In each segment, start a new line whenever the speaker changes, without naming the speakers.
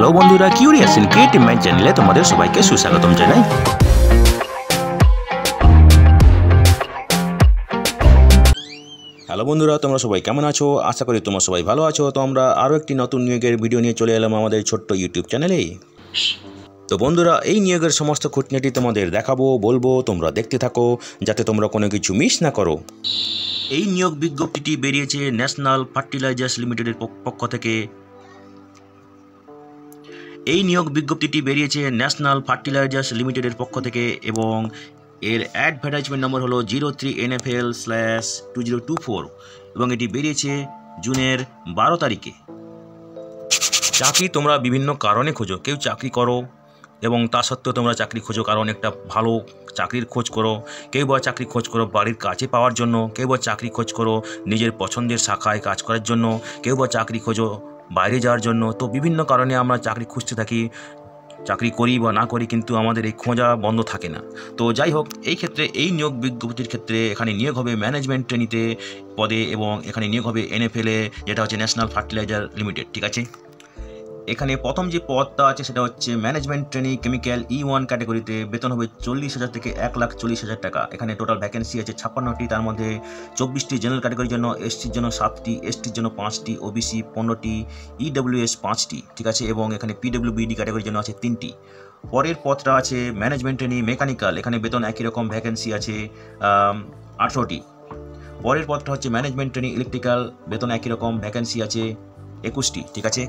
Hello বন্ধুরা, curious in creative mind চ্যানেলে তোমাদের সবাইকে সুস্বাগতম জানাই। হ্যালো বন্ধুরা, তোমরা সবাই কেমন আছো? আশা করি তোমরা সবাই ভালো আছো। তো আমরা আরও একটি নতুন নিয়োগের ভিডিও নিয়ে চলে এলাম আমাদের ছোট্ট ইউটিউব চ্যানেলে। তো বন্ধুরা, এই নিয়োগের সমস্ত খুঁটিনাটি তোমাদের দেখাবো, বলবো, তোমরা দেখতে থাকো যাতে তোমরা কোনো কিছু মিস না করো। এই নিয়োগ বিজ্ঞপ্তিটি বেরিয়েছে ন্যাশনাল ফার্টিলাইজার্স লিমিটেডের পক্ষ থেকে। এই নিয়োগ বিজ্ঞপ্তিটি বেরিয়েছে ন্যাশনাল ফার্টিলাইজার্স লিমিটেডের পক্ষ থেকে এবং এর অ্যাডভার্টাইজমেন্ট নম্বর হলো 03NFL/2024 এবং এটি বেরিয়েছে জুনের 12 তারিখে। চাকরি তোমরা বিভিন্ন কারণে খোঁজো, কেউ চাকরি করো এবং তা সত্ত্বেও তোমরা চাকরি খোঁজো কারণ একটা ভালো চাকরির খোঁজ করো, কেউ বা চাকরি খোঁজ করো বাড়ির কাছে পাওয়ার জন্য, কেউ বা চাকরি খোঁজ করো নিজের পছন্দের শাখায় কাজ করার জন্য, কেউ বা চাকরি খোঁজো বাইরে যাওয়ার জন্য। তো বিভিন্ন কারণে আমরা চাকরি খুঁজতে থাকি, চাকরি করি বা না করি, কিন্তু আমাদের এই খোঁজা বন্ধ থাকে না। তো যাই হোক, এই ক্ষেত্রে এই নিয়োগ বিজ্ঞপ্তির ক্ষেত্রে এখানে নিয়োগ হবে ম্যানেজমেন্ট ট্রেনিতে পদে এবং এখানে নিয়োগ হবে NFL-এ, যেটা হচ্ছে ন্যাশনাল ফার্টিলাইজার লিমিটেড। ঠিক আছে, এখানে প্রথম যে পদটা আছে সেটা হচ্ছে ম্যানেজমেন্ট ট্রেনি কেমিক্যাল E1 ক্যাটাগরিতে। বেতন হবে 40,000 থেকে 1,40,000 টাকা। এখানে টোটাল ভ্যাকেন্সি আছে 56টি, তার মধ্যে 24টি জেনারেল ক্যাটাগরির জন্য, SCর জন্য 7টি, STর জন্য 5টি, OBC 15টি, EWS 5টি। ঠিক আছে, এবং এখানে PWBD ক্যাটাগরির জন্য আছে 3টি। পরের পদটা আছে ম্যানেজমেন্ট ট্রেনি মেকানিক্যাল। এখানে বেতন একই রকম, ভ্যাকেন্সি আছে 18টি। পরের পদটা হচ্ছে ম্যানেজমেন্ট ট্রেনি ইলেকট্রিক্যাল, বেতন একই রকম, ভ্যাকেন্সি আছে 21টি। ঠিক আছে,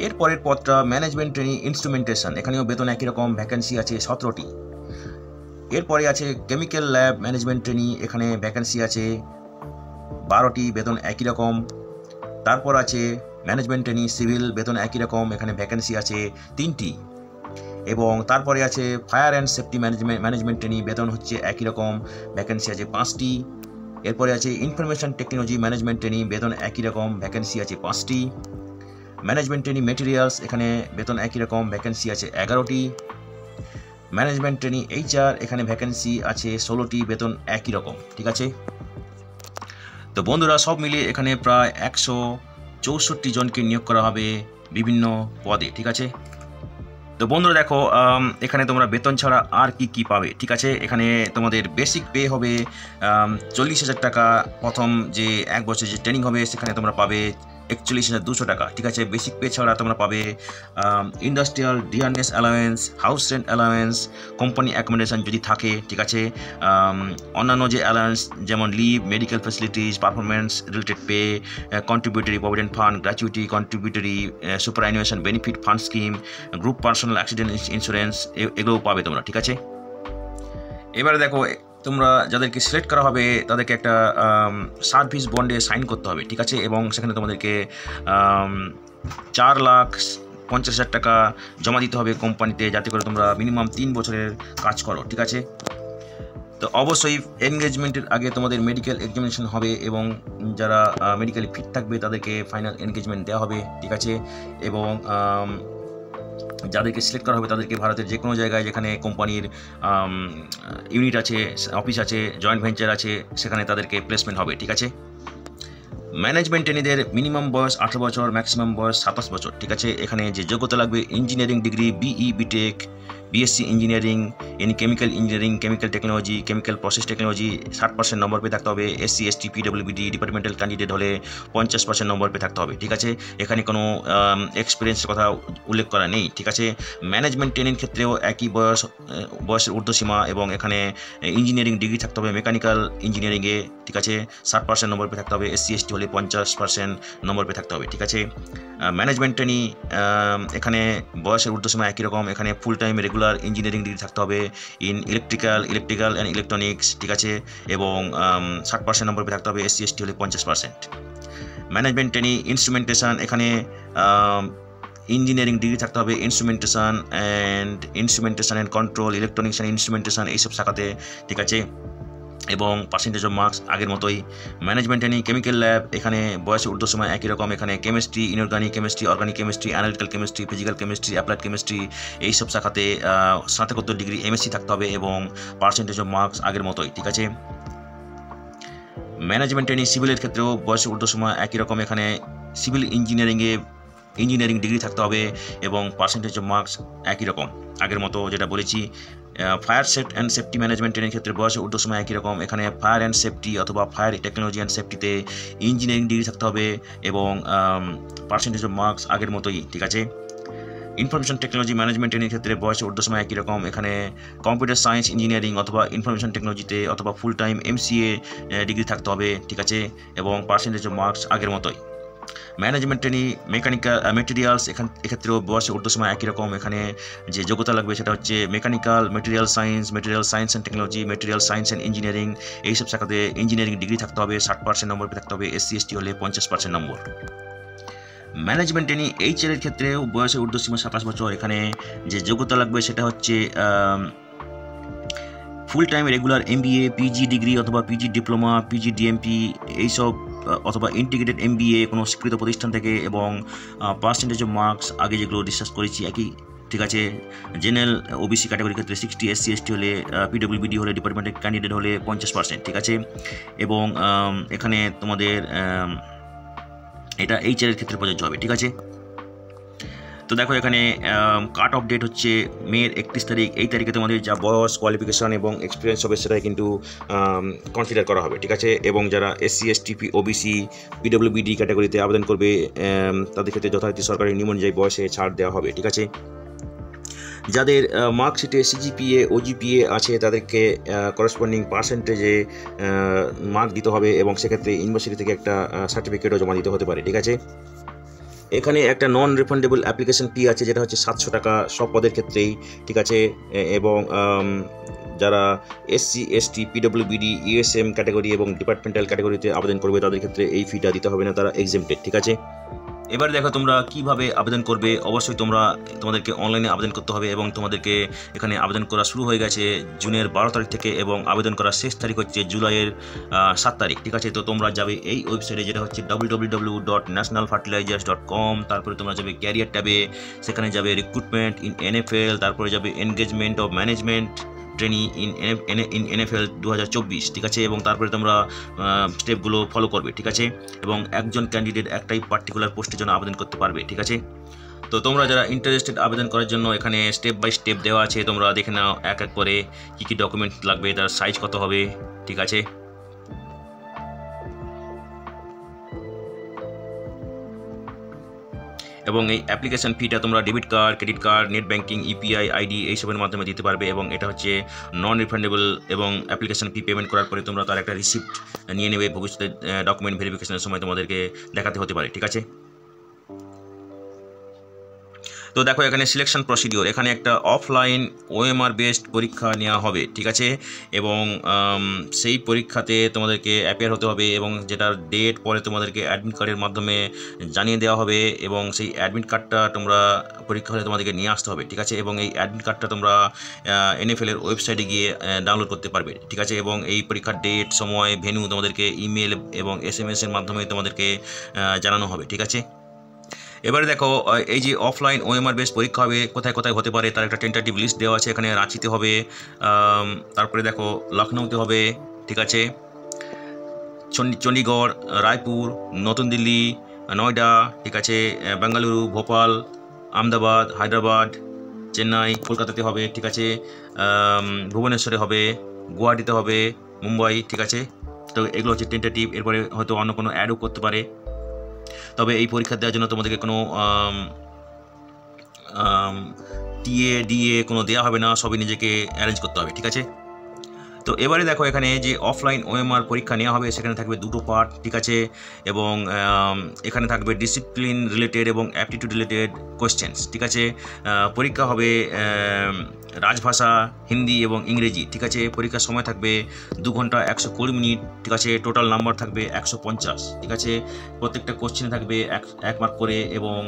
এর পরের পদটা ম্যানেজমেন্ট ট্রেনি ইনস্ট্রুমেন্টেশন, এখানেও বেতন একই রকম, ভ্যাকেন্সি আছে 17টি। এরপরে আছে কেমিক্যাল ল্যাব ম্যানেজমেন্ট ট্রেনি, এখানে ভ্যাকেন্সি আছে 12টি, বেতন একই রকম। তারপর আছে ম্যানেজমেন্ট ট্রেনি সিভিল, বেতন একই রকম, এখানে ভ্যাকেন্সি আছে 3টি। এবং তারপরে আছে fire and safety management trainee, বেতন হচ্ছে একই রকম, ভ্যাকেন্সি আছে 5টি। এরপরে আছে ইনফরমেশন টেকনোলজি ম্যানেজমেন্ট ট্রেনি, বেতন একই রকম, ভ্যাকেন্সি আছে 5টি। ম্যানেজমেন্ট ট্রেনি মেটেরিয়ালস, এখানে বেতন একই রকম, ভ্যাকেন্সি আছে 11টি। ম্যানেজমেন্ট ট্রেনি HR, এখানে ভ্যাকেন্সি আছে 16টি, বেতন একই রকম। ঠিক আছে, তো বন্ধুরা সব মিলিয়ে এখানে প্রায় 164 জনকে নিয়োগ করা হবে বিভিন্ন পদে। ঠিক আছে, তো বন্ধুরা দেখো, এখানে তোমরা বেতন ছাড়া আর কি পাবে। ঠিক আছে, এখানে তোমাদের বেসিক পে হবে 40,000 টাকা। প্রথম যে 1 বছর যে ট্রেনিং হবে সেখানে তোমরা পাবে 41,200 টাকা। ঠিক আছে, বেসিক পে ছাড়া তোমরা পাবে industrial dearness allowance, house rent allowance, company accommodation যদি থাকে। ঠিক আছে, অন্যান্য যে অ্যালাওয়েন্স যেমন leave, medical facilities, performance related pay, contributory provident fund, gratuity, contributory superannuation benefit fund scheme, group personal accident insurance, এগুলোও পাবে তোমরা। ঠিক আছে, এবারে দেখো, তোমরা যাদেরকে সিলেক্ট করা হবে তাদেরকে একটা সার্ভিস বন্ডে সাইন করতে হবে। ঠিক আছে, এবং সেখানে তোমাদেরকে 4,50,000 টাকা জমা দিতে হবে কোম্পানিতে, যাতে করে তোমরা মিনিমাম 3 বছরের কাজ করো। ঠিক আছে, তো অবশ্যই এনগেজমেন্টের আগে তোমাদের মেডিকেল এক্সামিনেশন হবে এবং যারা মেডিকেলি ফিট থাকবে তাদেরকে ফাইনাল এনগেজমেন্ট দেওয়া হবে। ঠিক আছে, এবং যাদেরকে সিলেক্ট করা হবে তাদেরকে ভারতের যে কোনো জায়গায় যেখানে কোম্পানির ইউনিট আছে, অফিস আছে, জয়েন্ট ভেঞ্চার আছে, সেখানে তাদেরকে প্লেসমেন্ট হবে। ঠিক আছে, ম্যানেজমেন্ট ট্রেনিদের মিনিমাম বয়স 18 বছর, ম্যাক্সিমাম বয়স 27 বছর। ঠিক আছে, এখানে যে যোগ্যতা লাগবে engineering degree, BE, BTech, BSc engineering in chemical engineering, chemical technology, chemical process technology 60% নম্বর পেয়ে থাকতে হবে। SC, ST, PWD departmental candidate হলে 50% নম্বর পেয়ে থাকতে হবে। ঠিক আছে, এখানে কোনো এক্সপিরিয়েন্সের কথা উল্লেখ করা নেই। ঠিক আছে, ম্যানেজমেন্ট ট্রেনিং ক্ষেত্রেও একই বয়সের ঊর্ধ্বসীমা এবং এখানে ইঞ্জিনিয়ারিং ডিগ্রি থাকতে হবে মেকানিক্যাল ইঞ্জিনিয়ারিংয়ে। ঠিক আছে, 60% নম্বর পেয়ে থাকতে হবে। SC, ST হলে 50% নম্বর পেয়ে থাকতে হবে। ঠিক আছে, ম্যানেজমেন্ট ট্রেনি এখানে বয়সের ঊর্ধ্বসীমা একই রকম, এখানে full time regular engineering degree থাকতে হবে ইন ইলেকট্রিক্যাল অ্যান্ড ইলেকট্রনিক্স। ঠিক আছে, এবং 60% নম্বর পেয়ে থাকতে হবে। SC, ST হলে 50%। ম্যানেজমেন্ট ট্রেনি ইনস্ট্রুমেন্টেশন, এখানে ইঞ্জিনিয়ারিং ডিগ্রি থাকতে হবে instrumentation and control, electronics and instrumentation এইসব শাখাতে। ঠিক আছে, এবং পার্সেন্টেজ অফ মার্কস আগের মতোই। ম্যানেজমেন্ট ট্রেনিং কেমিক্যাল ল্যাব, এখানে বয়সের ঊর্ধ্বসীমা একই রকম, এখানে chemistry, inorganic chemistry, organic chemistry, analytical chemistry, physical chemistry, applied chemistry এইসব শাখাতে স্নাতকোত্তর ডিগ্রি MSc থাকতে হবে এবং পার্সেন্টেজ অফ মার্কস আগের মতোই। ঠিক আছে, ম্যানেজমেন্ট ট্রেনিং সিভিলের ক্ষেত্রেও বয়সের ঊর্ধ্বসীমা একই রকম, এখানে সিভিল ইঞ্জিনিয়ারিংয়ে ইঞ্জিনিয়ারিং ডিগ্রি থাকতে হবে এবং পার্সেন্টেজ অফ মার্কস একই রকম আগের মতো যেটা বলেছি। Fire and safety management training ক্ষেত্রে বয়সের ঊর্ধ্বসীমা একই রকম। এখানে ফায়ার অ্যান্ড সেফটি অথবা ফায়ার টেকনোলজি অ্যান্ড সেফটিতে ইঞ্জিনিয়ারিং ডিগ্রি থাকতে হবে এবং পার্সেন্টেজ অফ মার্কস আগের মতোই, ঠিক আছে। ইনফরমেশন টেকনোলজি ম্যানেজমেন্ট ট্রেনিং ক্ষেত্রে বয়সের ঊর্ধ্বসীমা একই রকম। এখানে কম্পিউটার সায়েন্স ইঞ্জিনিয়ারিং অথবা ইনফরমেশন টেকনোলজিতে অথবা ফুল টাইম MCA ডিগ্রি থাকতে হবে, ঠিক আছে, এবং পার্সেন্টেজ অফ মার্কস আগের মতোই। ম্যানেজমেন্ট ট্রেনিং মেকানিক্যাল মেটেরিয়ালস এক্ষেত্রেও বয়সের ঊর্ধ্বসীমা একই রকম। এখানে যে যোগ্যতা লাগবে সেটা হচ্ছে mechanical, material science and technology, material science and engineering, এইসব শাখাতে ইঞ্জিনিয়ারিং ডিগ্রি থাকতে হবে। 60% নম্বর থাকতে হবে। SC ST হলে 50% নম্বর। ম্যানেজমেন্ট ট্রেনিং HL এর ক্ষেত্রেও বয়সের ঊর্ধ্বসীমা 27 বছর। এখানে যে যোগ্যতা লাগবে সেটা হচ্ছে full time regular MBA, PG degree অথবা PG ডিপ্লোমা, PG DMP এইসব অথবা ইন্টিগ্রেটেড MBA কোনো স্বীকৃত প্রতিষ্ঠান থেকে এবং পার্সেন্টেজ অফ মার্কস আগে যেগুলো ডিসকাস করেছি একই, ঠিক আছে। জেনারেল OBC ক্যাটাগরির ক্ষেত্রে 60, SC ST হলে PWBD হলে ডিপার্টমেন্টের ক্যান্ডিডেট হলে 50%, ঠিক আছে। এবং এখানে তোমাদের এটা HL এর ক্ষেত্রে প্রযোজ্য হবে, ঠিক আছে। তো দেখো এখানে কাট অফ ডেট হচ্ছে মে 31 তারিখ। এই তারিখে তোমাদের যা বয়স, কোয়ালিফিকেশান এবং এক্সপিরিয়েন্স হবে সেটাই কিন্তু কনসিডার করা হবে, ঠিক আছে। এবং যারা SC ST OBC PWBD ক্যাটাগরিতে আবেদন করবে তাদের ক্ষেত্রে যথারীতি সরকারি নিয়ম অনুযায়ী বয়সে ছাড় দেওয়া হবে, ঠিক আছে। যাদের মার্কশিটে CGPA OGPA আছে তাদেরকে করেসপন্ডিং পার্সেন্টেজে মার্ক দিতে হবে এবং সেক্ষেত্রে ইউনিভার্সিটি থেকে একটা সার্টিফিকেটও জমা দিতে হতে পারে, ঠিক আছে। এখানে একটা নন রিফান্ডেবল অ্যাপ্লিকেশন ফি আছে যেটা হচ্ছে 700 টাকা সব পদের ক্ষেত্রেই, ঠিক আছে। এবং যারা SC ST PWBD USM category এবং ডিপার্টমেন্টাল ক্যাটাগরিতে আবেদন করবে তাদের ক্ষেত্রে এই ফিটা দিতে হবে না, তারা এক্সেম্পটেড, ঠিক আছে। এবার দেখো তোমরা কিভাবে আবেদন করবে। অবশ্যই তোমাদেরকে অনলাইনে আবেদন করতে হবে এবং তোমাদেরকে এখানে আবেদন করা শুরু হয়ে গেছে জুনের 12 তারিখ থেকে এবং আবেদন করার শেষ তারিখ হচ্ছে জুলাইয়ের 7 তারিখ, ঠিক আছে। তো তোমরা যাবে এই ওয়েবসাইটে যেটা হচ্ছে www.nationalfertilizers.com। তারপরে তোমরা যাবে ক্যারিয়ার ট্যাবে, সেখানে যাবে রিক্রুটমেন্ট ইন NFL, তারপরে যাবে engagement of management training in NFL 2024, ঠিক আছে। এবং তারপরে তোমরা স্টেপগুলো ফলো করবে, ঠিক আছে। এবং একজন ক্যান্ডিডেট একটাই পার্টিকুলার পোস্টের জন্য আবেদন করতে পারবে, ঠিক আছে। তো তোমরা যারা ইন্টারেস্টেড আবেদন করার জন্য এখানে স্টেপ বাই স্টেপ দেওয়া আছে, তোমরা দেখে নাও এক এক করে কী কী ডকুমেন্ট লাগবে, তার সাইজ কত হবে, ঠিক আছে। এবং এই অ্যাপ্লিকেশন ফিটা তোমরা debit card, credit card, net banking, UPI ID এইসবের মাধ্যমে দিতে পারবে এবং এটা হচ্ছে নন রিফান্ডেবল। এবং অ্যাপ্লিকেশন ফি পেমেন্ট করার পরে তোমরা তার একটা রিসিপ্ট নিয়ে নেবে, ভবিষ্যতে ডকুমেন্ট ভেরিফিকেশনের সময় তোমাদেরকে দেখাতে হতে পারে, ঠিক আছে। তো দেখো এখানে সিলেকশন প্রসিডিওর, এখানে একটা অফলাইন OMR বেসড পরীক্ষা নেওয়া হবে, ঠিক আছে। এবং সেই পরীক্ষাতে তোমাদেরকে অ্যাপিয়ার হতে হবে এবং যেটার ডেট পরে তোমাদেরকে অ্যাডমিট কার্ডের মাধ্যমে জানিয়ে দেওয়া হবে এবং সেই অ্যাডমিট কার্ডটা তোমরা পরীক্ষা হলে তোমাদেরকে নিয়ে আসতে হবে, ঠিক আছে। এবং এই অ্যাডমিট কার্ডটা তোমরা NFL এর ওয়েবসাইটে গিয়ে ডাউনলোড করতে পারবে, ঠিক আছে। এবং এই পরীক্ষার ডেট, সময়, ভেন্যু তোমাদেরকে ইমেল এবং SMS এর মাধ্যমে তোমাদেরকে জানানো হবে, ঠিক আছে। এবারে দেখো এই যে অফলাইন OMR বেস পরীক্ষা হবে কোথায় কোথায় হতে পারে তার একটা টেন্টেটিভ লিস্ট দেওয়া আছে। এখানে রাঁচিতে হবে, তারপরে দেখো লখনউতে হবে, ঠিক আছে, চণ্ডীগড়, রায়পুর, নতুন দিল্লি, নয়ডা, ঠিক আছে, বেঙ্গালুরু, ভোপাল, আহমেদাবাদ, হায়দ্রাবাদ, চেন্নাই, কলকাতাতে হবে, ঠিক আছে, ভুবনেশ্বরে হবে, গুয়াহাটিতে হবে, মুম্বাই, ঠিক আছে। তো এগুলো হচ্ছে টেন্টেটিভ। এরপরে হয়তো অন্য কোনো অ্যাডও করতে পারে। তবে এই পরীক্ষা দেওয়ার জন্য তোমাদেরকে কোনো TA DA কোনো দেওয়া হবে না, সবই নিজেকে অ্যারেঞ্জ করতে হবে, ঠিক আছে। তো এবারে দেখো এখানে যে অফলাইন OMR পরীক্ষা নেওয়া হবে সেখানে থাকবে দুটো পার্ট, ঠিক আছে। এবং এখানে থাকবে ডিসিপ্লিন রিলেটেড এবং অ্যাপটিটিউড রিলেটেড কোয়েশ্চেন্স, ঠিক আছে। পরীক্ষা হবে রাজভাষা, হিন্দি এবং ইংরেজি, ঠিক আছে। পরীক্ষার সময় থাকবে 2 ঘন্টা 120 মিনিট, ঠিক আছে। টোটাল নাম্বার থাকবে 150, ঠিক আছে। প্রত্যেকটা কোশ্চেনে থাকবে 1 মার্ক করে এবং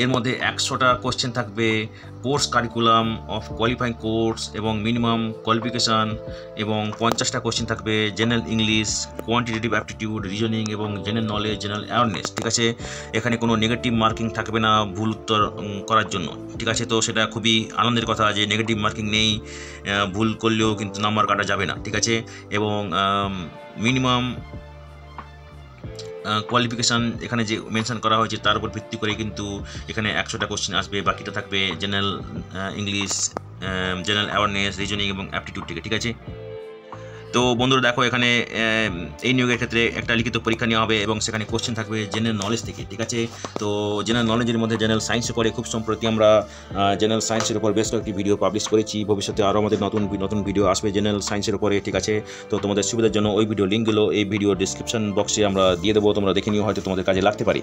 এর মধ্যে 100টা কোশ্চেন থাকবে course curriculum of qualifying course এবং মিনিমাম কোয়ালিফিকেশান এবং 50টা কোশ্চেন থাকবে general English, quantitative aptitude, reasoning এবং জেনারেল নলেজ, জেনারেল অ্যাওয়ারনেস, ঠিক আছে। এখানে কোনো নেগেটিভ মার্কিং থাকবে না ভুল উত্তর করার জন্য, ঠিক আছে। তো সেটা খুবই আনন্দের কথা যে নেগেটিভ মার্কিং নেই, ভুল করলেও কিন্তু নাম্বার কাটা যাবে না, ঠিক আছে। এবং মিনিমাম কোয়ালিফিকেশান এখানে যে মেনশন করা হয়েছে তার উপর ভিত্তি করে কিন্তু এখানে 100টা কোশ্চেন আসবে, বাকিটা থাকবে general English, general awareness, reasoning এবং অ্যাপটিটিউড থেকে। ঠিক আছে, তো বন্ধুরা দেখো এখানে এই নিয়োগের ক্ষেত্রে একটা লিখিত পরীক্ষা নেওয়া হবে এবং সেখানে কোশ্চেন থাকবে জেনারেল নলেজ থেকে। ঠিক আছে, তো জেনারেল নলেজের মধ্যে জেনারেল সায়েন্সের পরে খুব সম্প্রতি আমরা জেনারেল সায়েন্সের উপর বেশ কয়েকটি ভিডিও পাবলিশ করেছি। ভবিষ্যতে আরও আমাদের নতুন ভিডিও আসবে জেনারেল সায়েন্সের উপরে। ঠিক আছে, তো তোমাদের সুবিধার জন্য ওই ভিডিও লিঙ্কগুলো এই ভিডিও ডিসক্রিপশন বক্সে আমরা দিয়ে দেবো, তোমরা দেখে নিও, হয়তো তোমাদের কাজে লাগতে পারে।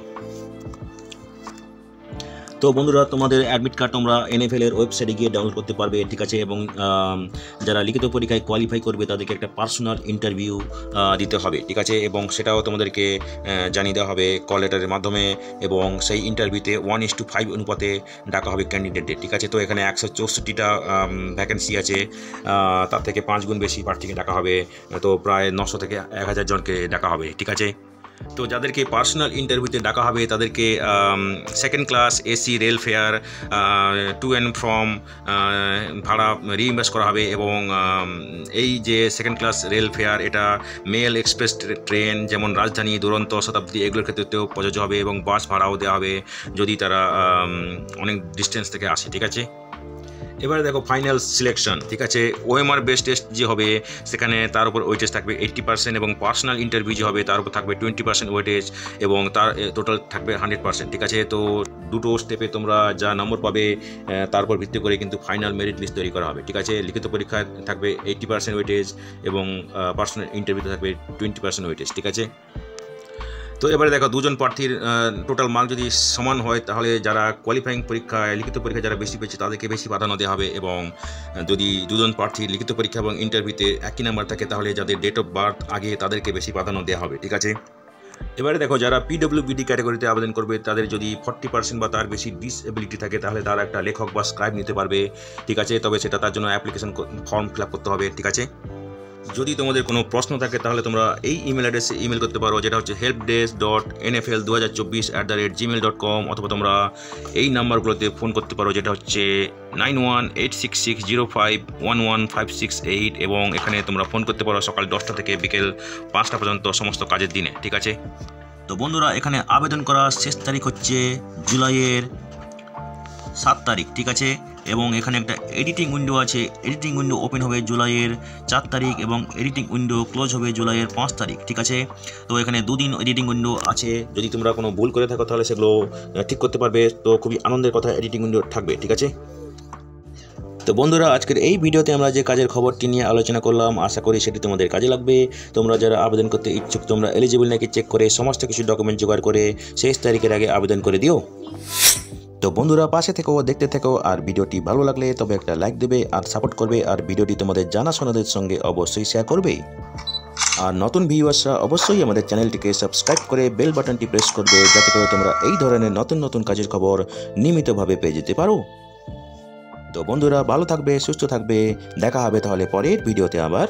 তো বন্ধুরা তোমাদের অ্যাডমিট কার্ড তোমরা NFL এর ওয়েবসাইটে গিয়ে ডাউনলোড করতে পারবে। ঠিক আছে, এবং যারা লিখিত পরীক্ষায় কোয়ালিফাই করবে তাদেরকে একটা পার্সোনাল ইন্টারভিউ দিতে হবে। ঠিক আছে, এবং সেটাও তোমাদেরকে জানিয়ে দেওয়া হবে কল লেটারের মাধ্যমে, এবং সেই ইন্টারভিউতে 1:5 অনুপাতে ডাকা হবে ক্যান্ডিডেটদের। ঠিক আছে, তো এখানে 164টা ভ্যাকেন্সি আছে, তার থেকে 5 গুণ বেশি প্রার্থীকে ডাকা হবে, তো প্রায় 900 থেকে 1000 জনকে ডাকা হবে। ঠিক আছে, তো যাদেরকে পার্সোনাল ইন্টারভিউতে ডাকা হবে তাদেরকে second class AC rail fare to and from ভাড়া রিইম্বার্স করা হবে, এবং এই যে সেকেন্ড ক্লাস রেল ফেয়ার এটা মেল এক্সপ্রেস ট্রেন যেমন রাজধানী, দুরন্ত, শতাব্দী এগুলোর ক্ষেত্রেও প্রযোজ্য হবে, এবং বাস ভাড়াও দেওয়া হবে যদি তারা অনেক ডিস্টেন্স থেকে আসে। ঠিক আছে, এবারে দেখো ফাইনাল সিলেকশন। ঠিক আছে, OMR বেস টেস্ট যে হবে সেখানে তার উপর ওয়েটেজ থাকবে 80%, এবং পার্সোনাল ইন্টারভিউ যে হবে তার উপর থাকবে 20% ওয়েটেজ, এবং তার টোটাল থাকবে 100%। ঠিক আছে, তো দুটো স্টেপে তোমরা যা নম্বর পাবে তার উপর ভিত্তি করে কিন্তু ফাইনাল মেরিট লিস্ট তৈরি করা হবে। ঠিক আছে, লিখিত পরীক্ষায় থাকবে 80% ওয়েটেজ এবং পার্সোনাল ইন্টারভিউতে থাকবে 20% ওয়েটেজ। ঠিক আছে, তো এবারে দেখো দুজন প্রার্থীর টোটাল মার্ক যদি সমান হয় তাহলে যারা কোয়ালিফাইং পরীক্ষায় লিখিত পরীক্ষা যারা বেশি পেয়েছে তাদেরকে বেশি প্রাধান্য দেওয়া হবে, এবং যদি দুজন প্রার্থীর লিখিত পরীক্ষা এবং ইন্টারভিউতে একই নাম্বার থাকে তাহলে যাদের ডেট অফ বার্থ আগে তাদেরকে বেশি প্রাধান্য দেওয়া হবে। ঠিক আছে, এবারে দেখো যারা PWBD ক্যাটাগরিতে আবেদন করবে তাদের যদি 40% বা তার বেশি ডিসএবিলিটি থাকে তাহলে তারা একটা লেখক বা স্ক্রাইব নিতে পারবে। ঠিক আছে, তবে সেটা তার জন্য অ্যাপ্লিকেশন ফর্ম ফিল আপ করতে হবে। ঠিক আছে, যদি তোমাদের কোনো প্রশ্ন থাকে তাহলে তোমরা এই ইমেল অ্যাড্রেসে ইমেল করতে পারো, যেটা হচ্ছে helpdesk.nfl2024@gmail.com, অথবা তোমরা এই নাম্বারগুলোতে ফোন করতে পারো, যেটা হচ্ছে 918660511568, এবং এখানে তোমরা ফোন করতে পারো সকাল 10টা থেকে বিকেল 5টা পর্যন্ত সমস্ত কাজের দিনে। ঠিক আছে, তো বন্ধুরা এখানে আবেদন করার শেষ তারিখ হচ্ছে জুলাইয়ের 7 তারিখ। ঠিক আছে, এবং এখানে একটা এডিটিং উইন্ডো আছে, এডিটিং উইন্ডো ওপেন হবে জুলাইয়ের 4 তারিখ এবং এডিটিং উইন্ডো ক্লোজ হবে জুলাইয়ের 5 তারিখ। ঠিক আছে, তো এখানে 2 দিন এডিটিং উইন্ডো আছে, যদি তোমরা কোনো ভুল করে থাকো তাহলে সেগুলো ঠিক করতে পারবে। তো খুবই আনন্দের কথা, এডিটিং উইন্ডো থাকবে। ঠিক আছে, তো বন্ধুরা আজকের এই ভিডিওতে আমরা যে কাজের খবরটি নিয়ে আলোচনা করলাম আশা করি সেটি তোমাদের কাজে লাগবে। তোমরা যারা আবেদন করতে ইচ্ছুক তোমরা এলিজিবল নাকি চেক করে সমস্ত কিছু ডকুমেন্ট জোগাড় করে শেষ তারিখের আগে আবেদন করে দিও। তো বন্ধুরা পাশে থেকো, দেখতে থেকো, আর ভিডিওটি ভালো লাগলে তবে একটা লাইক দেবে আর সাপোর্ট করবে, আর ভিডিওটি তোমাদের জানাশোনাদের সঙ্গে অবশ্যই শেয়ার করবে, আর নতুন ভিউয়ার্সরা অবশ্যই আমাদের চ্যানেলটিকে সাবস্ক্রাইব করে বেল বাটনটি প্রেস করবে যাতে করে তোমরা এই ধরনের নতুন কাজের খবর নিয়মিতভাবে পেয়ে যেতে পারো। তো বন্ধুরা ভালো থাকবে, সুস্থ থাকবে, দেখা হবে তাহলে পরের ভিডিওতে আবার।